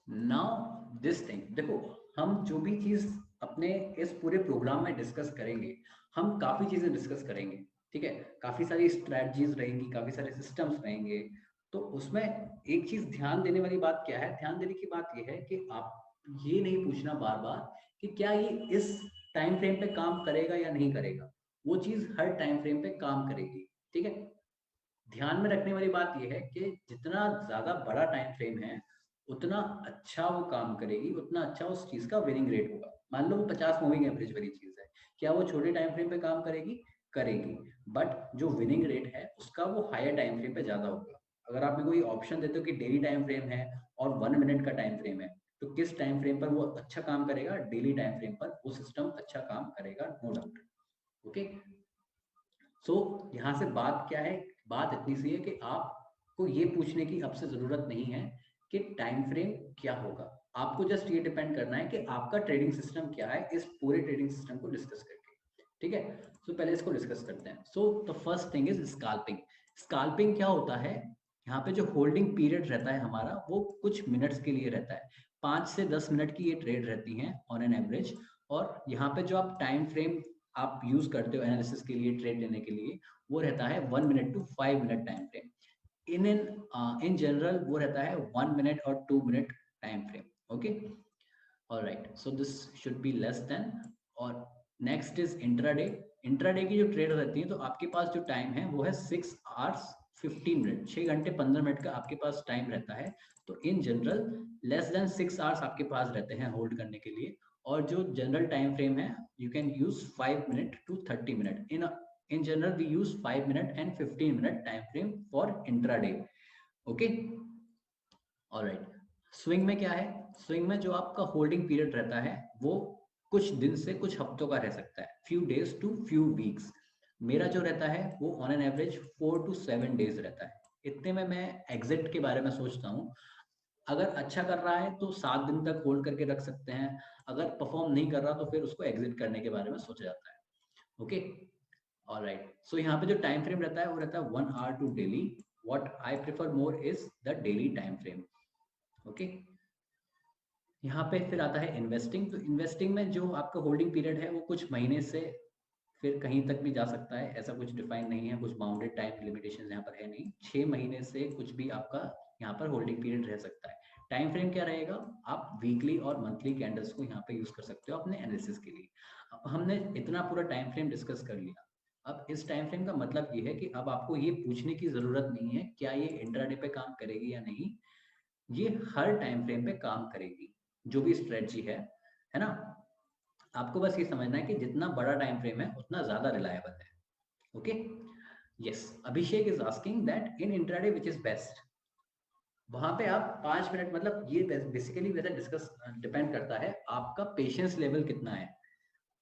Now this thing, देखो हम जो भी चीज अपने इस पूरे प्रोग्राम में डिस्कस करेंगे, हम काफी चीजें डिस्कस करेंगे, ठीक है। काफी सारी स्ट्रेटजीज रहेंगी, काफी सारे सिस्टम्स रहेंगे। तो उसमें एक चीज ध्यान देने वाली बात क्या है, ध्यान देने की बात यह है कि आप ये नहीं पूछना बार बार कि क्या ये इस टाइम फ्रेम पे काम करेगा या नहीं करेगा। वो चीज हर टाइम फ्रेम पे काम करेगी, ठीक है। ध्यान में रखने वाली बात यह है कि जितना ज्यादा बड़ा टाइम फ्रेम है उतना अच्छा वो काम करेगी, उतना अच्छा उस चीज का विनिंग रेट होगा। मान लो वो 50 मूविंग एवरेज वाली चीज है, क्या वो छोटे टाइम फ्रेम पे काम करेगी? करेगी। बट जो विनिंग रेट है उसका वो हायर टाइम फ्रेम पे ज्यादा होगा। अगर आप मेरे को ये ऑप्शन देते हो कि डेली टाइम फ्रेम है और 1 मिनट का टाइम फ्रेम है, तो किस टाइम फ्रेम पर वो अच्छा काम करेगा? डेली टाइम फ्रेम पर वो सिस्टम अच्छा काम करेगा, नो डाउट। ओके। सो यहाँ से बात क्या है? बात इतनी सी है कि आपको ये पूछने की अब से जरूरत नहीं है कि टाइम फ्रेम क्या होगा। आपको जस्ट ये डिपेंड करना है कि आपका ट्रेडिंग सिस्टम क्या है, इस पूरे ट्रेडिंग सिस्टम को डिस्कस करके, ठीक है। सो पहले इसको डिस्कस करते हैं। So the first thing is scalping. Scalping क्या होता है? यहाँ पे जो होल्डिंग पीरियड रहता है हमारा, वो कुछ मिनट्स के लिए रहता है। 5 से 10 मिनट की ये ट्रेड रहती हैं ऑन एन एवरेज। और यहाँ पे जो आप टाइम फ्रेम आप यूज करते हो एनालिसिस के लिए, ट्रेड लेने के लिए, वो रहता है 1 minute to 5 minute time frame. In general वो रहता है 1 मिनट और 2 minute time frame. Okay, alright. So this should be less than. और नेक्स्ट इज इंट्राडे। इंट्राडे की जो ट्रेड रहती है, तो आपके पास जो टाइम है वो है 6 आवर्स 15 मिनट, 6 घंटे 15 मिनट का आपके पास टाइम रहता है। तो in general less than 6 hours आपके पास रहते हैं होल्ड करने के लिए। और जो जनरल टाइम फ्रेम है, you can use 5 minute to 30 minute. In general we use 5 minute and 15 minute time frame for intraday. Okay, alright. Swing में क्या है? स्विंग में जो आपका होल्डिंग पीरियड रहता है वो कुछ दिन से कुछ हफ्तों का रह सकता है, few days to few weeks. मेरा जो रहता है वो on an average 4 to 7 days रहता है। इतने में मैं एग्जिट के बारे में सोचता हूँ। अगर अच्छा कर रहा है तो 7 दिन तक होल्ड करके रख सकते हैं। अगर परफॉर्म नहीं कर रहा तो फिर उसको एग्जिट करने के बारे में सोचा जाता है। Okay, alright. सो यहाँ पे जो टाइम फ्रेम रहता है वो रहता है 1 hour to daily. What I prefer more is the daily time frame. Okay, यहाँ पे फिर आता है इन्वेस्टिंग। तो इन्वेस्टिंग में जो आपका होल्डिंग पीरियड है वो कुछ महीने से फिर कहीं तक भी जा सकता है, ऐसा कुछ डिफाइन नहीं है, कुछ बाउंडेड टाइम लिमिटेशन यहाँ पर है नहीं। 6 महीने से कुछ भी आपका यहाँ पर होल्डिंग पीरियड रह सकता है। टाइम फ्रेम क्या रहेगा? आप वीकली और मंथली कैंडल्स को यहाँ पे यूज कर सकते हो अपने एनालिसिस के लिए। अब हमने इतना पूरा टाइम फ्रेम डिस्कस कर लिया। अब इस टाइम फ्रेम का मतलब ये है कि अब आपको ये पूछने की जरूरत नहीं है क्या ये इंट्राडे पे काम करेगी या नहीं। ये हर टाइम फ्रेम पे काम करेगी, जो भी स्ट्रेटजी है ना। आपको बस ये समझना है कि जितना बड़ा टाइम फ्रेम है उतना ज्यादा रिलायबल है। Okay, yes. Abhishek is asking that in intraday which is best. वहां पे आप 5 मिनट, मतलब ये बेसिकली वैसे डिस्कस डिपेंड करता है आपका पेशेंस लेवल कितना है,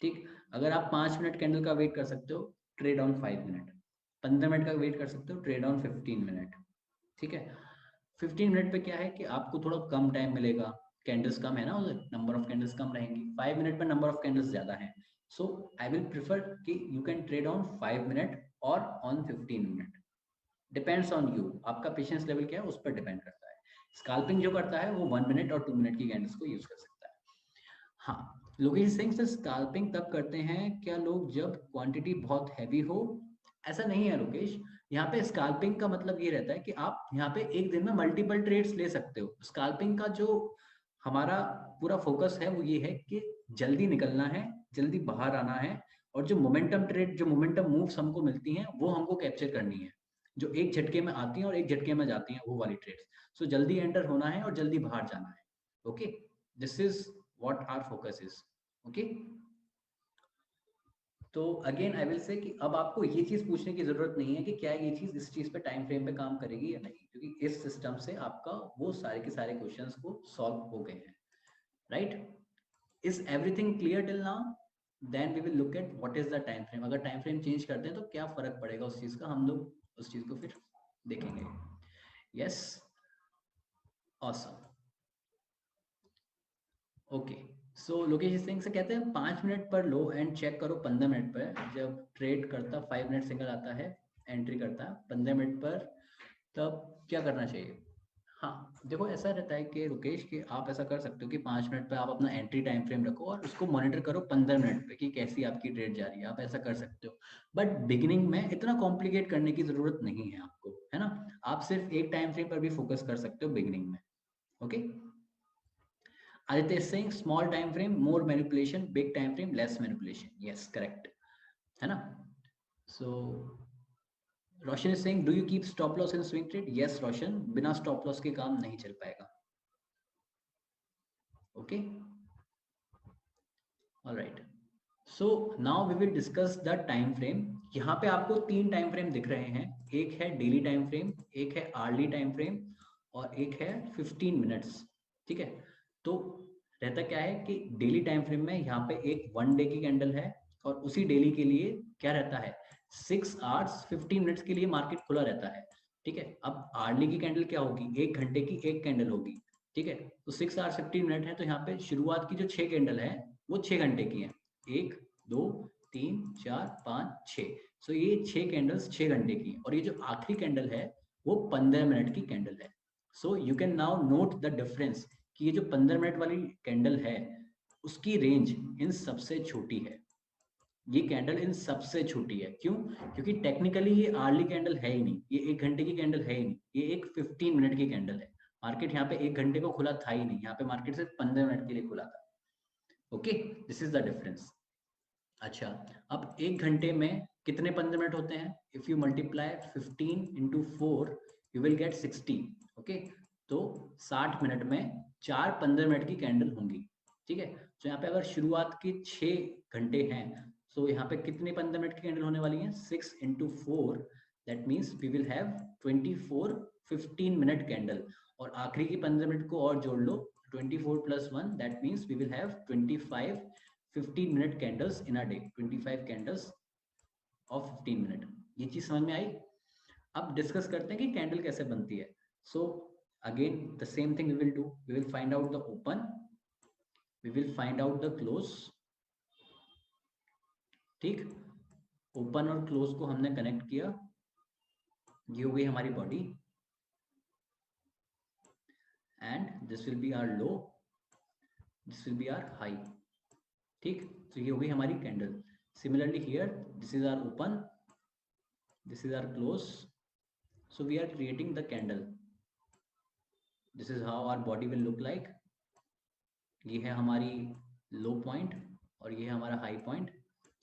ठीक। अगर आप 5 मिनट कैंडल का वेट कर सकते हो, ट्रेड ऑन 5 मिनट। 15 मिनट का वेट कर सकते हो, ट्रेड ऑन 15 मिनट, ठीक है। 15 मिनट पे क्या है कि आपको थोड़ा कम टाइम मिलेगा, कैंडल्स कम है ना, नंबर ऑफ कैंडल्स कम रहेंगी। 5 मिनट पे नंबर ऑफ कैंडल्स ज्यादा हैं। सो आई विल प्रिफर कि you can trade on 5 minute और on 15 minute. Depends on you, आपका पेशेंस लेवल क्या है उस पर डिपेंड करता है। स्काल्पिंग जो करता है वो 1 मिनट और 2 मिनट की कैंडल्स को यूज कर सकता है। हाँ, लोकेश सिंह से स्काल्पिंग तब करते हैं क्या लोग जब क्वांटिटी बहुत हैवी हो? ऐसा नहीं है लोकेश। यहाँ पे स्काल्पिंग का मतलब ये रहता है कि आप यहाँ पे एक दिन में मल्टीपल ट्रेड्स ले सकते हो। स्काल्पिंग का जो हमारा पूरा फोकस है वो ये है कि जल्दी निकलना है, जल्दी बाहर आना है। और जो मोमेंटम ट्रेड, जो मोमेंटम मूव्स हमको मिलती हैं वो हमको कैप्चर करनी है, जो एक झटके में आती हैं और एक झटके में जाती हैं, वो वाली ट्रेड्स। सो जल्दी एंटर होना है और जल्दी बाहर जाना है। Okay, this is what our focus is. Okay, तो अगेन आई विल से कि अब आपको ये चीज पूछने की जरूरत नहीं है कि क्या ये चीज इस चीज पे टाइम फ्रेम पे काम करेगी या नहीं, क्योंकि इस सिस्टम से आपका वो सारे के सारे क्वेश्चंस को सॉल्व हो गए हैं। Right? Is everything clear till now? Then we will look at what is the time frame. अगर टाइम फ्रेम चेंज करते हैं तो क्या फर्क पड़ेगा उस चीज का, हम लोग उस चीज को फिर देखेंगे। Yes, awesome. ओके, सो लोकेश सिंह से कहते हैं 5 मिनट पर लो एंड चेक करो 15 मिनट पर। जब ट्रेड करता 5 मिनट सिंगल आता है, एंट्री करता 15 मिनट पर, तब क्या करना चाहिए? हाँ देखो, ऐसा रहता है कि रुकेश कि आप ऐसा कर सकते हो कि 5 मिनट पे आप अपना एंट्री टाइम फ्रेम रखो और उसको मॉनिटर करो 15 मिनट पे कि कैसी आपकी ट्रेड जा रही है, आप ऐसा कर सकते हो। बट बिगिनिंग में इतना कॉम्प्लिकेट करने की जरूरत नहीं है आपको, है ना। आप सिर्फ एक टाइम फ्रेम पर भी फोकस कर सकते हो बिगिनिंग में। Okay, Aditya is saying small time frame more manipulation, big time frame less manipulation. Yes correct, है ना। So Roshan is saying do you keep stop loss in swing trade? Yes Roshan, बिना stop loss के काम नहीं चल पाएगा। Okay, alright. So now we will discuss the time frame. यहाँ पे आपको 3 टाइम फ्रेम दिख रहे हैं, एक है डेली टाइम फ्रेम, एक है आवर्ली टाइम फ्रेम और एक है 15 मिनट्स। ठीक है, तो रहता क्या है कि डेली टाइम फ्रेम में यहाँ पे एक 1 डे की कैंडल है और उसी डेली के लिए क्या रहता है, 6 आवर्स 15 मिनट्स के लिए मार्केट खुला रहता है। ठीक है, अब आवर्ली की कैंडल क्या होगी, 1 घंटे की एक कैंडल होगी। ठीक है, तो 6 आवर्स 15 मिनट है, तो यहाँ पे शुरुआत की जो 6 कैंडल है वो 6 घंटे की है। 1 2 3 4 5 6। सो ये 6 कैंडल्स 6 घंटे की, और ये जो आखिरी कैंडल है वो 15 मिनट की कैंडल है। So you can now note the difference कि ये जो 15 मिनट वाली कैंडल है उसकी रेंज इन सबसे छोटी है। ये कैंडल इन सबसे छोटी है, क्यों? क्योंकि टेक्निकली ये आर्ली कैंडल है ही नहीं, ये 1 घंटे की कैंडल है ही नहीं, ये एक 15 मिनट की कैंडल है। मार्केट यहाँ पे 1 घंटे को खुला था ही नहीं, यहाँ पे मार्केट सिर्फ 15 मिनट के लिए खुला था। Okay, this is the difference. अच्छा, अब 1 घंटे में कितने 15 मिनट होते हैं? If you multiply 15 × 4 you will get 60। Okay, तो 60 मिनट में 4 15 मिनट की कैंडल होंगी। ठीक है, तो यहाँ पे अगर शुरुआत के 6 घंटे हैं, तो यहाँ पे कितने 15 मिनट की कैंडल होने वाली है? 6 × 4, that means we will have 24 15 minute candle. और आखिरी की 15 मिनट को और जोड़ लो, 24 + 1, that means we will have 25 15 minute candles in a day, 25 candles of 15 minute. ये चीज समझ में आई? अब डिस्कस करते हैं कि कैंडल कैसे बनती है। So again the same thing we will do, we will find out the open, we will find out the close. ठीक, ओपन और क्लोज को हमने कनेक्ट किया, ये हो गई हमारी body, and this will be our low, this will be our high. ठीक, तो ये हो गई हमारी candle. Similarly here this is our open, this is our close, so we are creating the candle. This is how our body will look like. ये है हमारी लो point और ये है हमारा high point.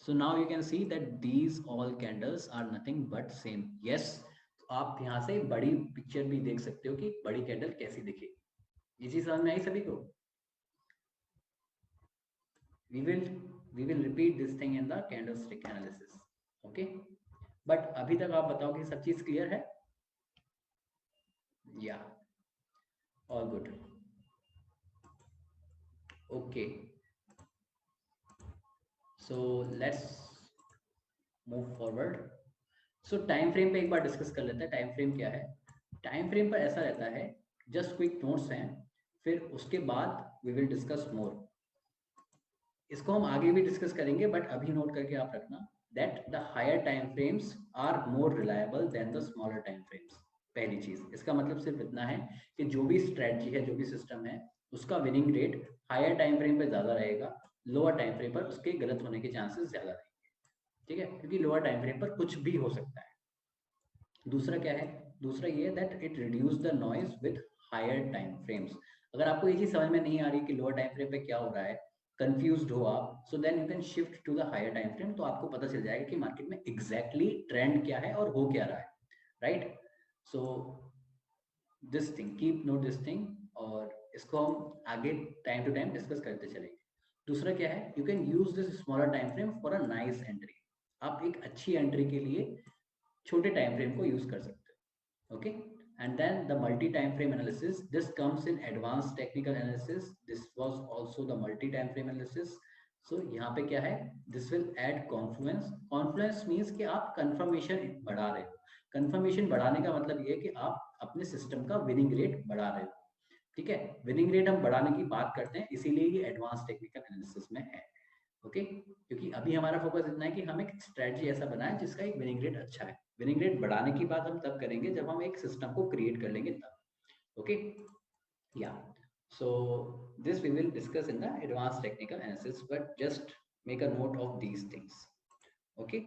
So now you can see that these all candles are nothing but same. Yes, आप यहाँ से बड़ी पिक्चर भी देख सकते हो कि बड़ी कैंडल कैसी दिखेगी। ये चीज समझ में आई सभी को? we will we will repeat this thing in the candlestick analysis. okay, but अभी तक आप बताओ कि सब चीज क्लियर है? या all good? Okay, so let's move forward. So time frame पे एक बार डिस्कस कर लेते हैं, टाइम फ्रेम क्या है। टाइम फ्रेम पर ऐसा रहता है, जस्ट क्विक नोट्स हैं, फिर उसके बाद वी विल डिस्कस मोर। इसको हम आगे भी डिस्कस करेंगे, बट अभी नोट करके आप रखना that the higher time frames are more reliable than the smaller time frames. पहली चीज, इसका मतलब सिर्फ इतना है कि जो भी स्ट्रेटजी है, जो भी सिस्टम है, उसका winning rate higher time frame पे ज्यादा रहेगा, लोअर टाइम फ्रेम पर उसके गलत होने के चांसेस ज्यादा रहेंगे। ठीक है, क्योंकि लोअर टाइम फ्रेम पर कुछ भी हो सकता है। दूसरा क्या है? दूसरा ये that it reduce the noise with higher time frames. अगर आपको ये चीज समझ में नहीं आ रही कि लोअर टाइम फ्रेम पे क्या हो रहा है, कंफ्यूज्ड हो आप, so then you can shift to the higher time frame, तो आपको पता चल जाएगा कि मार्केट में एग्जैक्टली ट्रेंड क्या है और हो क्या रहा है। Right, so this thing, keep note this thing, और इसको हम आगे टाइम टू टाइम डिस्कस करते चलेंगे। दूसरा क्या है? You can use this smaller time frame for a nice entry. आप एक अच्छी एंट्री के लिए छोटे टाइम फ्रेम को यूज कर सकते हो। Okay, and then the multi-time frame analysis, this comes in advanced technical analysis, this was also the multi-time frame analysis. So यहाँ पे क्या है? This will add confluence. Confluence means कि आप confirmation बढ़ा रहे हो। confirmation बढ़ाने का मतलब ये है कि आप अपने सिस्टम का विनिंग रेट बढ़ा रहे हो। ठीक है, विनिंग रेट हम बढ़ाने की बात करते हैं, इसीलिए ये एडवांस टेक्निकल एनालिसिस में है। ओके, क्योंकि अभी हमारा फोकस इतना है कि हम एक स्ट्रेटजी ऐसा बनाए जिसका एक विनिंग रेट अच्छा है। विनिंग रेट बढ़ाने की बात हम तब करेंगे जब हम एक सिस्टम को क्रिएट कर लेंगे तब। Okay, yeah. So this we will discuss in the advanced technical analysis, but just make a note of these things. Okay.